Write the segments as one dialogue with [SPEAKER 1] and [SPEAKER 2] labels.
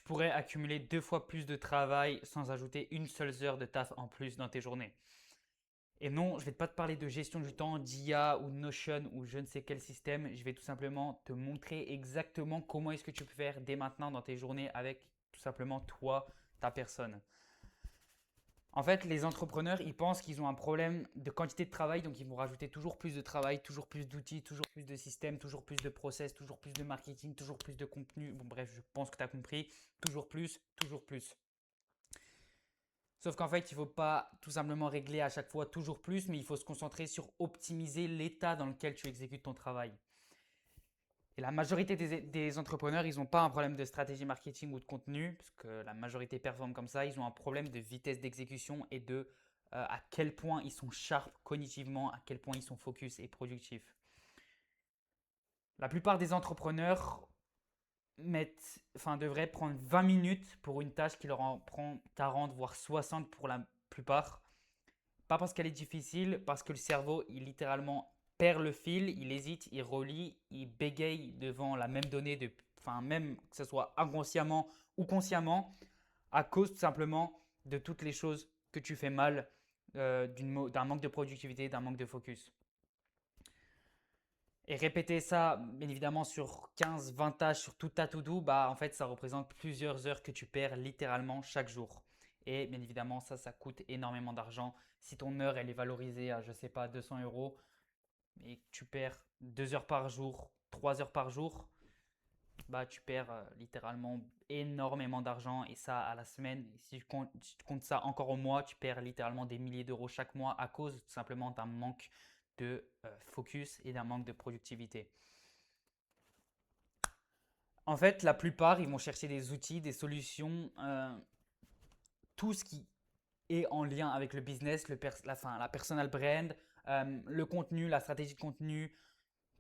[SPEAKER 1] pourrais accumuler 2 fois plus de travail sans ajouter une seule heure de taf en plus dans tes journées. Et non, je ne vais pas te parler de gestion du temps, d'IA ou Notion ou je ne sais quel système. Je vais tout simplement te montrer exactement comment est-ce que tu peux faire dès maintenant dans tes journées avec tout simplement toi, ta personne. En fait, les entrepreneurs, ils pensent qu'ils ont un problème de quantité de travail, donc ils vont rajouter toujours plus de travail, toujours plus d'outils, toujours plus de systèmes, toujours plus de process, toujours plus de marketing, toujours plus de contenu. Bon, bref, je pense que tu as compris. Toujours plus, toujours plus. Sauf qu'en fait, il ne faut pas tout simplement régler à chaque fois toujours plus, mais il faut se concentrer sur optimiser l'état dans lequel tu exécutes ton travail. Et la majorité des entrepreneurs, ils n'ont pas un problème de stratégie marketing ou de contenu, parce que la majorité performe comme ça. Ils ont un problème de vitesse d'exécution et de à quel point ils sont sharp cognitivement, à quel point ils sont focus et productifs. La plupart des entrepreneurs devraient prendre 20 minutes pour une tâche qui leur en prend 40, voire 60 pour la plupart. Pas parce qu'elle est difficile, parce que le cerveau, il littéralement perd le fil, il hésite, il relie, il bégaye devant la même donnée, même que ce soit inconsciemment ou consciemment, à cause tout simplement de toutes les choses que tu fais mal, d'un manque de productivité, d'un manque de focus. Et répéter ça, bien évidemment, sur 15, 20 tâches, sur toute ta to-do, bah, en fait, ça représente plusieurs heures que tu perds littéralement chaque jour. Et bien évidemment, ça coûte énormément d'argent. Si ton heure, elle est valorisée à, je sais pas, 200 euros, et que tu perds 2 heures par jour, 3 heures par jour, bah, tu perds littéralement énormément d'argent. Et ça, à la semaine, si tu comptes ça encore au mois, tu perds littéralement des milliers d'euros chaque mois à cause tout simplement d'un manque de focus et d'un manque de productivité. En fait, la plupart, ils vont chercher des outils, des solutions, tout ce qui est en lien avec le business, la personal brand, le contenu, la stratégie de contenu,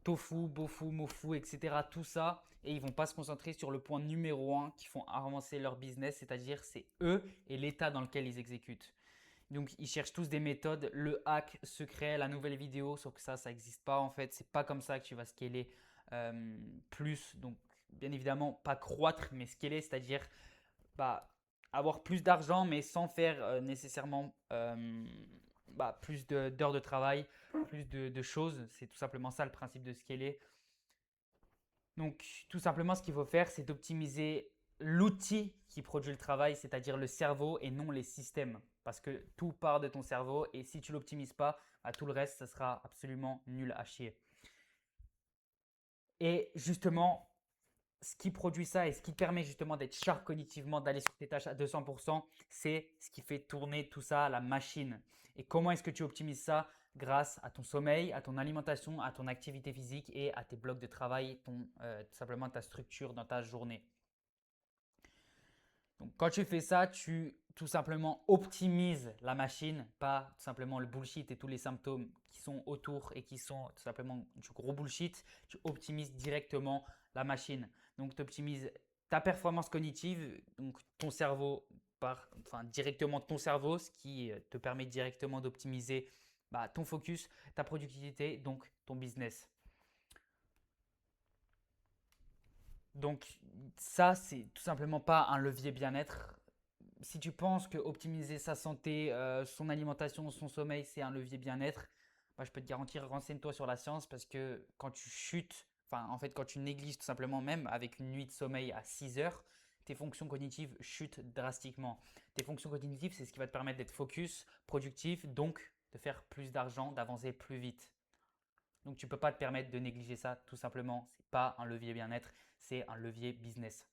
[SPEAKER 1] tofu, bofu, mofu, etc. Tout ça. Et ils vont pas se concentrer sur le point numéro un qui font avancer leur business, c'est-à-dire c'est eux et l'état dans lequel ils exécutent. Donc ils cherchent tous des méthodes, le hack secret, la nouvelle vidéo, sauf que ça n'existe pas en fait. C'est pas comme ça que tu vas scaler plus. Donc bien évidemment pas croître, mais scaler, c'est-à-dire bah, avoir plus d'argent, mais sans faire nécessairement plus d'heures de travail, plus de choses. C'est tout simplement ça le principe de scaler. Donc, tout simplement, ce qu'il faut faire, c'est d'optimiser l'outil qui produit le travail, c'est-à-dire le cerveau et non les systèmes. Parce que tout part de ton cerveau et si tu l'optimises pas, tout le reste, ça sera absolument nul à chier. Et justement, ce qui produit ça et ce qui permet justement d'être sharp cognitivement, d'aller sur tes tâches à 200%, c'est ce qui fait tourner tout ça, la machine. Et comment est-ce que tu optimises ça? Grâce à ton sommeil, à ton alimentation, à ton activité physique et à tes blocs de travail, tout simplement ta structure dans ta journée. Donc, quand tu fais ça, tu tout simplement optimises la machine, pas tout simplement le bullshit et tous les symptômes qui sont autour et qui sont tout simplement du gros bullshit. Tu optimises directement la machine. Donc, tu optimises ta performance cognitive, donc ton cerveau, directement ton cerveau, ce qui te permet directement d'optimiser ton focus, ta productivité, donc ton business. Donc ça, c'est tout simplement pas un levier bien-être. Si tu penses que optimiser sa santé, son alimentation, son sommeil, c'est un levier bien-être, je peux te garantir, renseigne-toi sur la science parce que quand tu chutes, en fait, quand tu négliges tout simplement, même avec une nuit de sommeil à 6 heures, tes fonctions cognitives chutent drastiquement. Tes fonctions cognitives, c'est ce qui va te permettre d'être focus, productif, donc de faire plus d'argent, d'avancer plus vite. Donc tu ne peux pas te permettre de négliger ça tout simplement. Ce n'est pas un levier bien-être, c'est un levier business.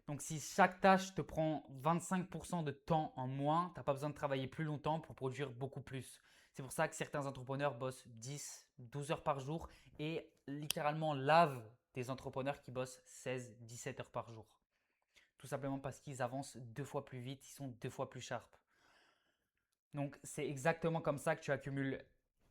[SPEAKER 1] Donc si chaque tâche te prend 25% de temps en moins, tu n'as pas besoin de travailler plus longtemps pour produire beaucoup plus. C'est pour ça que certains entrepreneurs bossent 10, 12 heures par jour et littéralement lavent des entrepreneurs qui bossent 16, 17 heures par jour. Tout simplement parce qu'ils avancent 2 fois plus vite, ils sont 2 fois plus sharp. Donc c'est exactement comme ça que tu accumules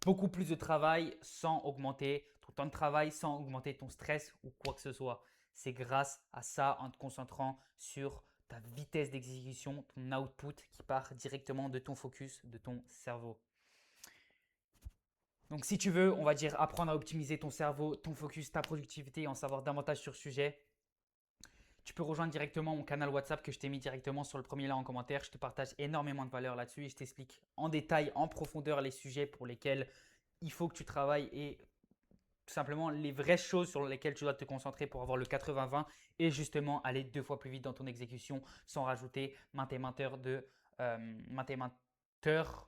[SPEAKER 1] beaucoup plus de travail sans augmenter ton temps de travail, sans augmenter ton stress ou quoi que ce soit. C'est grâce à ça, en te concentrant sur ta vitesse d'exécution, ton output qui part directement de ton focus, de ton cerveau. Donc si tu veux, on va dire apprendre à optimiser ton cerveau, ton focus, ta productivité et en savoir davantage sur le sujet, Tu peux rejoindre directement mon canal WhatsApp que je t'ai mis directement sur le premier lien en commentaire. Je te partage énormément de valeur là-dessus et je t'explique en détail, en profondeur les sujets pour lesquels il faut que tu travailles et tout simplement les vraies choses sur lesquelles tu dois te concentrer pour avoir le 80-20 et justement aller 2 fois plus vite dans ton exécution sans rajouter maintes et maintes heures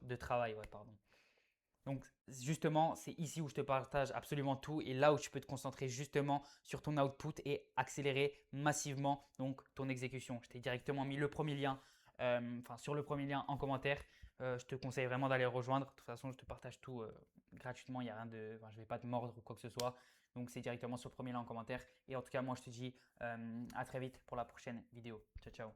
[SPEAKER 1] de travail. Ouais, pardon. Donc justement, c'est ici où je te partage absolument tout et là où tu peux te concentrer justement sur ton output et accélérer massivement donc ton exécution. Je t'ai directement mis le premier lien, sur le premier lien en commentaire. Je te conseille vraiment d'aller le rejoindre. De toute façon, je te partage tout gratuitement. Il y a rien de, je ne vais pas te mordre ou quoi que ce soit. Donc c'est directement sur le premier lien en commentaire. Et en tout cas, moi je te dis à très vite pour la prochaine vidéo. Ciao, ciao.